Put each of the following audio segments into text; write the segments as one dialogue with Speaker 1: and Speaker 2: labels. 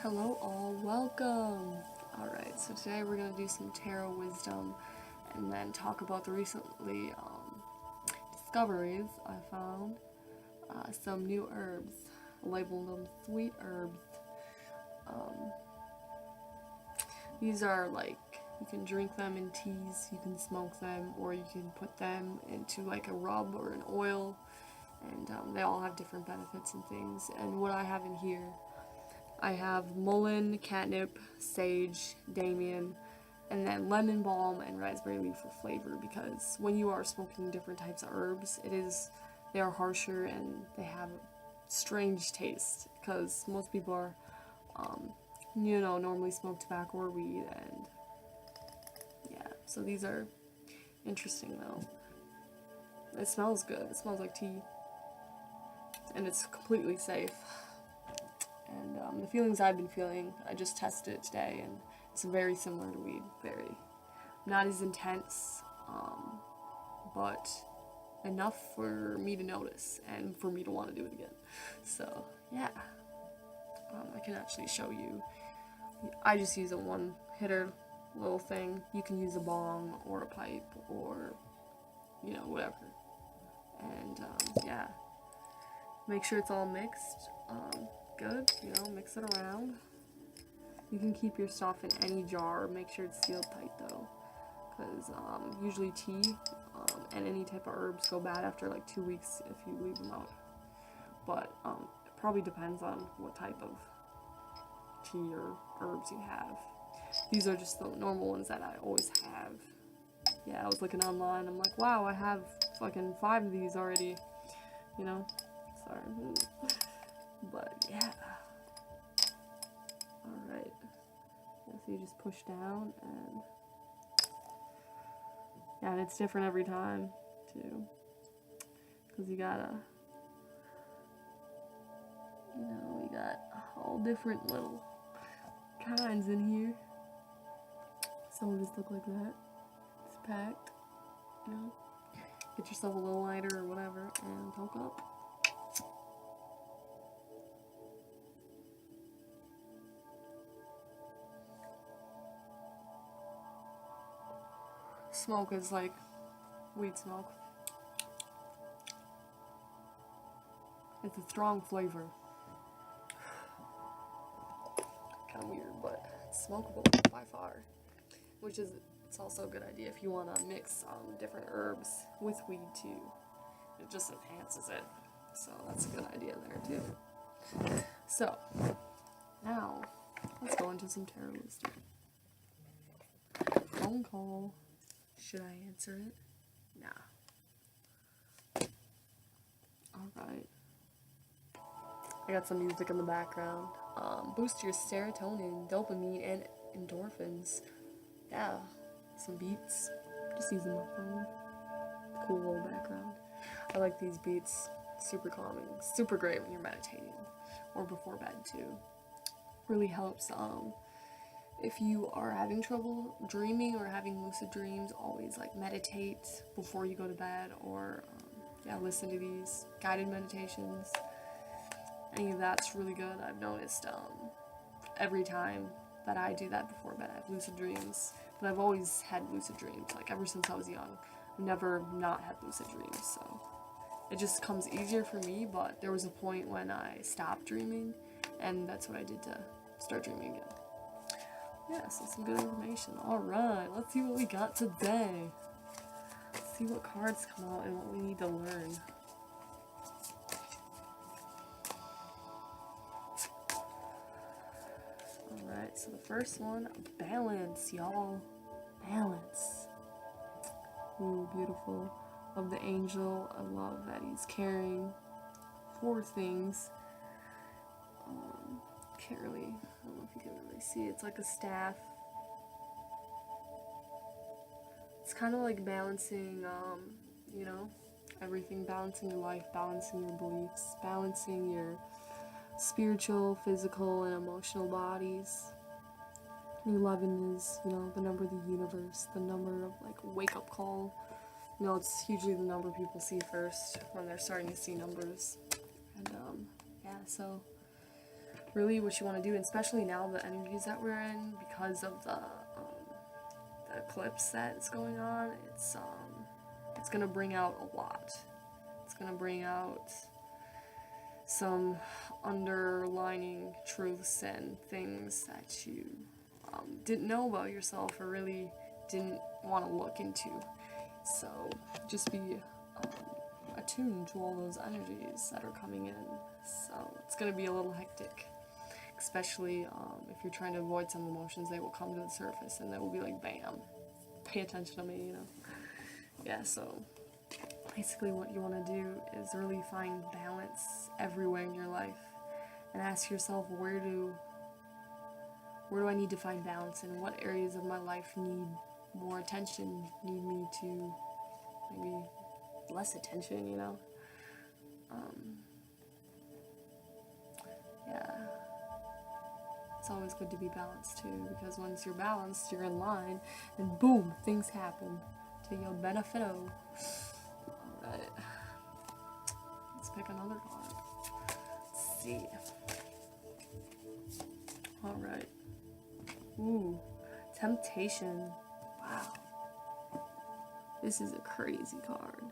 Speaker 1: Hello all, welcome! Alright, so today we're going to do some tarot wisdom and then talk about the recently discoveries I found. Some new herbs. I labeled them sweet herbs. Um, these are like, you can drink them in teas, you can smoke them, or you can put them into like a rub or an oil, and they all have different benefits and things. And what I have in here, I have mullein, catnip, sage, damian, and then lemon balm and raspberry leaf for flavor, because when you are smoking different types of herbs, they are harsher and they have a strange taste, because most people are normally smoke tobacco or weed, and yeah, so these are interesting though. It smells good. It smells like tea, and it's completely safe. And the feelings I've been feeling, I just tested it today, and it's very similar to weed. Very, not as intense, but enough for me to notice and for me to want to do it again. So yeah, I can actually show you. I just use a one hitter little thing. You can use a bong or a pipe or whatever. And yeah, make sure it's all mixed. Good, mix it around. You can keep your stuff in any jar. Make sure it's sealed tight though, because usually tea and any type of herbs go bad after like 2 weeks if you leave them out. But it probably depends on what type of tea or herbs you have. These are just the normal ones that I always have. Yeah, I was looking online. I'm like, wow, I have fucking 5 of these already. Sorry. But yeah. Alright. Yeah, so you just push down and it's different every time too. Because you gotta, we got all different little kinds in here. Some of just look like that. It's packed, Get yourself a little lighter or whatever and poke up. Smoke is like weed smoke. It's a strong flavor. Kind of weird, but it's smokable by far. It's also a good idea if you want to mix different herbs with weed too. It just enhances it. So that's a good idea there too. So, now, let's go into some tarot wisdom. Phone call. Should I answer it? Nah. Alright. I got some music in the background. Boost your serotonin, dopamine, and endorphins. Yeah, some beats. Just using my phone. Cool little background. I like these beats. Super calming. Super great when you're meditating. Or before bed too. Really helps. If you are having trouble dreaming or having lucid dreams, always like meditate before you go to bed, or listen to these guided meditations. Any of that's really good. I've noticed every time that I do that before bed, I have lucid dreams. But I've always had lucid dreams, like ever since I was young. I've never not had lucid dreams, so it just comes easier for me. But there was a point when I stopped dreaming, and that's what I did to start dreaming again. Yeah, so some good information. Alright, let's see what we got today. Let's see what cards come out and what we need to learn. Alright, so the first one, balance, y'all. Balance. Ooh, beautiful. Love the angel. I love that he's carrying 4 things. Can't really, I don't know if you can really see. It's like a staff. It's kind of like balancing, everything. Balancing your life, balancing your beliefs, balancing your spiritual, physical, and emotional bodies. 11 is, the number of the universe, the number of like wake-up call. It's usually the number people see first when they're starting to see numbers. And yeah, so really what you want to do, and especially now the energies that we're in, because of the eclipse that's going on, it's gonna bring out a lot. It's gonna bring out some underlining truths and things that you didn't know about yourself or really didn't want to look into. So just be attuned to all those energies that are coming in. So it's gonna be a little hectic, especially if you're trying to avoid some emotions. They will come to the surface and they will be like, bam, pay attention to me, you know. Yeah, so basically what you want to do is really find balance everywhere in your life and ask yourself, where do I need to find balance, and what areas of my life need more attention, need me to maybe less attention, you know. Yeah, it's always good to be balanced too, because once you're balanced, you're in line, and boom, things happen to your benefito. Alright, let's pick another card. Let's see. Alright. Ooh, Temptation. Wow. This is a crazy card.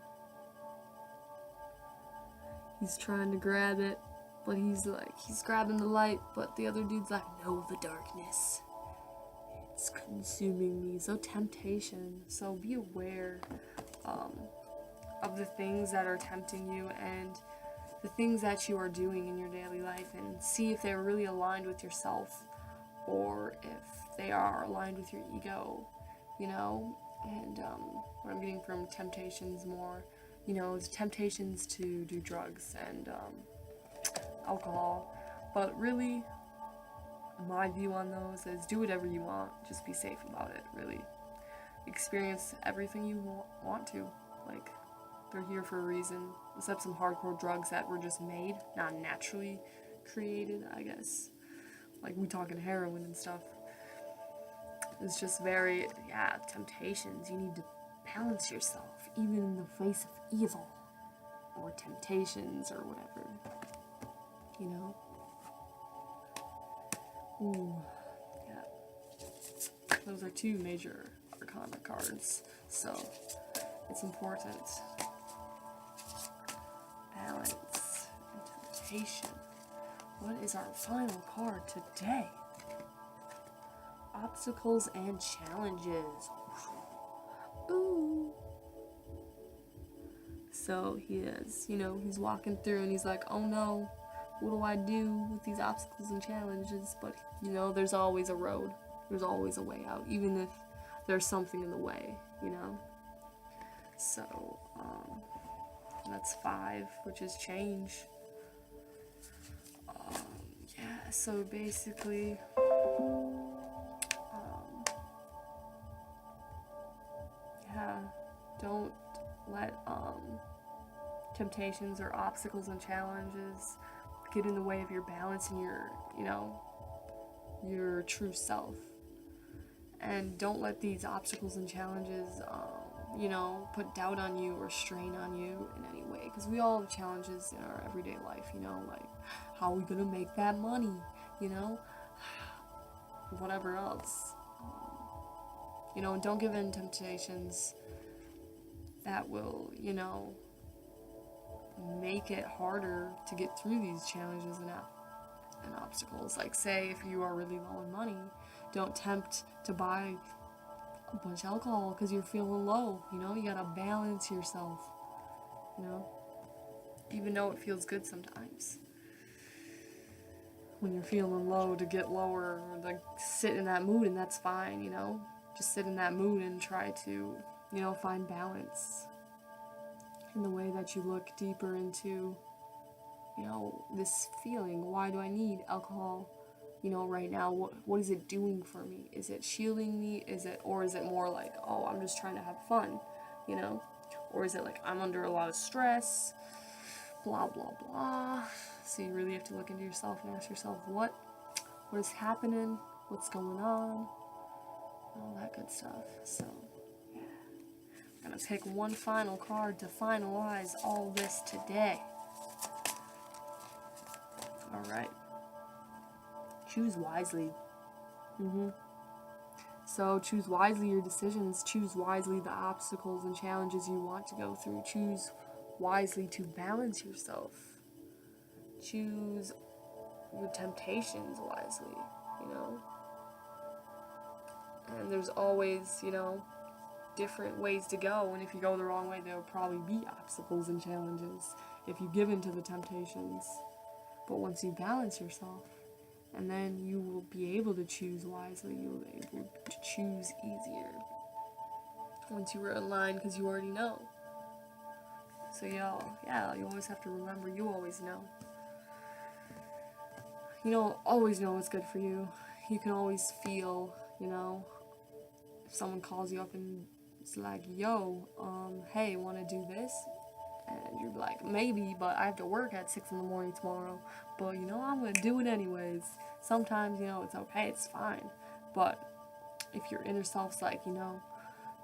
Speaker 1: He's trying to grab it, but he's grabbing the light, but the other dude's like, no, the darkness. It's consuming me. So temptation. So be aware of the things that are tempting you and the things that you are doing in your daily life, and see if they're really aligned with yourself or if they are aligned with your ego, you know. And what I'm getting from temptations more, you know, is temptations to do drugs and alcohol. But really, my view on those is do whatever you want, just be safe about it, really. Experience everything you want to. Like, they're here for a reason, except some hardcore drugs that were just made, not naturally created, I guess. Like, we talking heroin and stuff. It's just very, yeah, temptations. You need to balance yourself, even in the face of evil, or temptations, or whatever, you know? Ooh, yeah. Those are two major arcana cards, so it's important. Balance and temptation. What is our final card today? Obstacles and challenges. Ooh. So he is, you know, he's walking through and he's like, oh no, what do I do with these obstacles and challenges? But, you know, there's always a road. There's always a way out, even if there's something in the way, you know? So, that's 5, which is change. Yeah, so basically, yeah, don't let temptations or obstacles and challenges get in the way of your balance and your, you know, your true self. And don't let these obstacles and challenges, you know, put doubt on you or strain on you in any way. Because we all have challenges in our everyday life, you know, like, how are we going to make that money, you know, whatever else. You know, and don't give in temptations that will, you know, make it harder to get through these challenges and obstacles. Like, say, if you are really low on money, don't tempt to buy a bunch of alcohol because you're feeling low, you know? You gotta balance yourself, you know? Even though it feels good sometimes. When you're feeling low, to get lower, or like sit in that mood, and that's fine, you know? Just sit in that mood and try to, you know, find balance in the way that you look deeper into, you know, this feeling. Why do I need alcohol, you know, right now? What is it doing for me? Is it shielding me? Or is it more like, oh, I'm just trying to have fun, you know? Or is it like, I'm under a lot of stress, blah, blah, blah. So you really have to look into yourself and ask yourself, what is happening? What's going on? All that good stuff. So, yeah. I'm gonna pick one final card to finalize all this today. Alright. choose wisely. So choose wisely your decisions, choose wisely the obstacles and challenges you want to go through, choose wisely to balance yourself, choose your temptations wisely, you know. And there's always, you know, different ways to go, and if you go the wrong way, there will probably be obstacles and challenges if you give in to the temptations. But once you balance yourself, and then you will be able to choose wisely, you will be able to choose easier once you were in line, because you already know. So yeah, you always have to remember, you always know. You don't always know what's good for you. You can always feel, you know, if someone calls you up and it's like, yo, hey, want to do this? And you're like, maybe, but I have to work at 6 in the morning tomorrow. But, you know, I'm going to do it anyways. Sometimes, you know, it's okay, it's fine. But if your inner self's like, you know,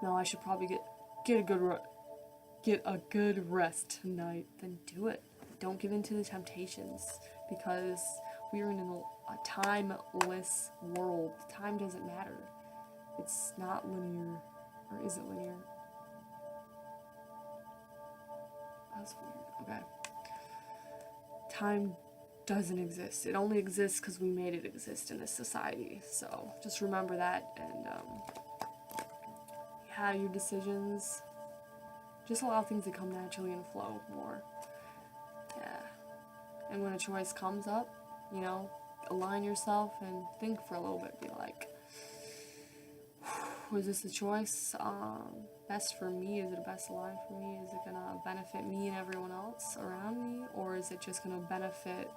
Speaker 1: no, I should probably get a good rest tonight, then do it. Don't give in to the temptations, because we are in a timeless world. Time doesn't matter. It's not linear. Or is it linear? That's weird. Okay. Time doesn't exist. It only exists because we made it exist in this society. So just remember that, and yeah, your decisions, just allow things to come naturally and flow more. Yeah. And when a choice comes up, you know, align yourself and think for a little bit. Be like, was this the choice best for me? Is it the best line for me? Is it gonna benefit me and everyone else around me? Or is it just gonna benefit,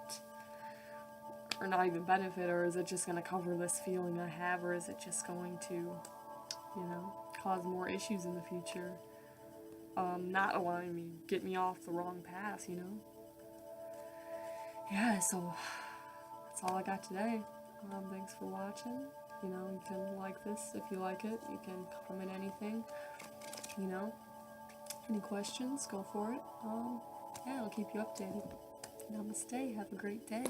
Speaker 1: or not even benefit, or is it just gonna cover this feeling I have, or is it just going to, you know, cause more issues in the future? Not allowing me, get me off the wrong path, you know? Yeah, so that's all I got today. Thanks for watching. You know, you can like this if you like it. You can comment anything. You know, any questions, go for it. Yeah, I'll keep you updated. Namaste. Have a great day.